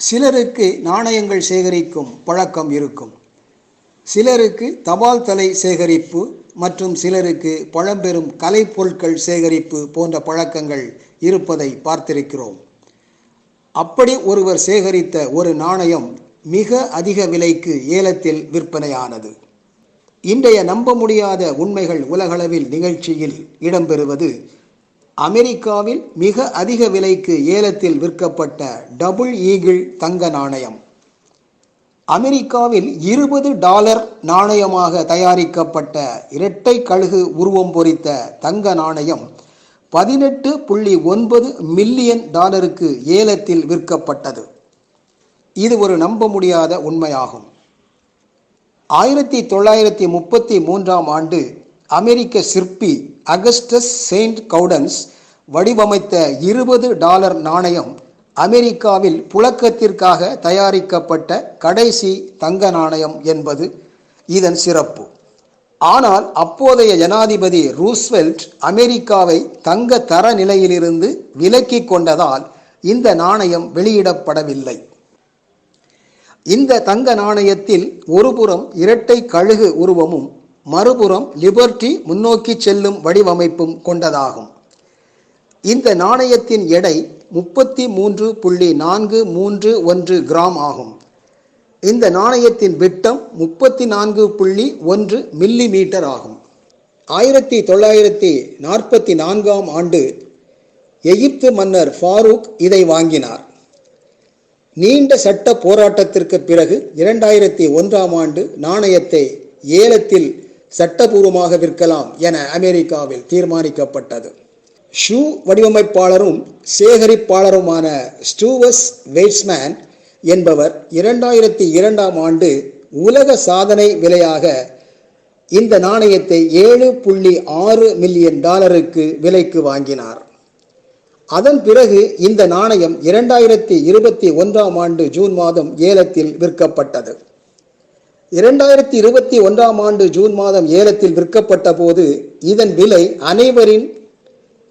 சிலருக்கு நாணயங்கள் சேகரிக்கும் பழக்கம் இருக்கும். சிலருக்கு தபால் தலை சேகரிப்பு மற்றும் சிலருக்கு பழம்பெரும் கலைப்பொருட்கள் சேகரிப்பு போன்ற பழக்கங்கள் இருப்பதை பார்த்திருக்கிறோம். அப்படி ஒருவர் சேகரித்த ஒரு நாணயம் மிக அதிக விலைக்கு ஏலத்தில் விற்பனையானது. இன்றைய நம்ப முடியாத உண்மைகள் உலகளவில் நிகழ்ச்சியில் இடம்பெறுவது அமெரிக்காவில் மிக அதிக விலைக்கு ஏலத்தில் விற்கப்பட்ட டபுள் ஈகிள் தங்க நாணயம். அமெரிக்காவில் $20 நாணயமாக தயாரிக்கப்பட்ட இரட்டை கழுகு உருவம் பொறித்த தங்க நாணயம் $18.9 மில்லியன் ஏலத்தில் விற்கப்பட்டது. இது ஒரு நம்ப முடியாத உண்மையாகும். 1933ஆம் ஆண்டு அமெரிக்க சிற்பி அகஸ்டஸ் செயின்ட் கவுடன்ஸ் வடிவமைத்த $20 நாணயம் அமெரிக்காவில் புழக்கத்திற்காக தயாரிக்கப்பட்ட கடைசி தங்க நாணயம் என்பது இதன் சிறப்பு. ஆனால் அப்போதைய ஜனாதிபதி ரூஸ்வெல்ட் அமெரிக்காவை தங்க தர நிலையிலிருந்து விலக்கி கொண்டதால் இந்த நாணயம் வெளியிடப்படவில்லை. இந்த தங்க நாணயத்தில் ஒருபுறம் இரட்டை கழுகு உருவமும் மறுபுறம் லிபர்டி முன்னோக்கி செல்லும் வடிவமைப்பும் கொண்டதாகும். இந்த நாணயத்தின் எடை 33.431 கிராம் ஆகும். இந்த நாணயத்தின் விட்டம் 34.1 மில்லி மீட்டர் ஆகும். 1944ஆம் ஆண்டு எகிப்து மன்னர் ஃபாரூக் இதை வாங்கினார். நீண்ட சட்ட போராட்டத்திற்கு பிறகு 2001ஆம் ஆண்டு நாணயத்தை ஏலத்தில் சட்டபூர்வமாக விற்கலாம் என அமெரிக்காவில் தீர்மானிக்கப்பட்டது. ஷூ வடிவமைப்பாளரும் சேகரிப்பாளருமான ஸ்டூவர்ட் வெய்ட்ஸ்மேன் என்பவர் 2002ஆம் ஆண்டு உலக சாதனை விலையாக இந்த நாணயத்தை $7.6 மில்லியன் விலைக்கு வாங்கினார். அதன் பிறகு இந்த நாணயம் 2021ஆம் ஆண்டு ஜூன் மாதம் ஏலத்தில் விற்கப்பட்டது. 2021ஆம் ஆண்டு ஜூன் மாதம் ஏலத்தில் விற்கப்பட்ட போது இதன் விலை அனைவரின்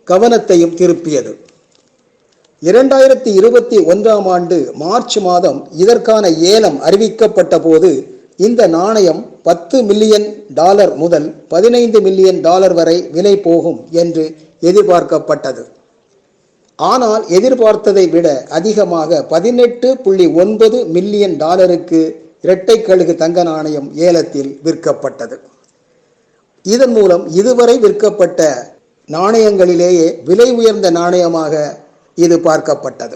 கவனத்தையும் திருப்பியது. 2021ஆம் ஆண்டு மார்ச் மாதம் இதற்கான ஏலம் அறிவிக்கப்பட்ட போது இந்த நாணயம் $10 மில்லியன் முதல் $15 மில்லியன் வரை விலை போகும் என்று எதிர்பார்க்கப்பட்டது. ஆனால் எதிர்பார்த்ததை விட அதிகமாக $18.9 மில்லியன் இரட்டை கழுகு தங்க நாணயம் ஏலத்தில் விற்கப்பட்டது. இதன் மூலம் இதுவரை விற்கப்பட்ட நாணயங்களிலேயே விலை உயர்ந்த நாணயமாக இது பார்க்கப்பட்டது.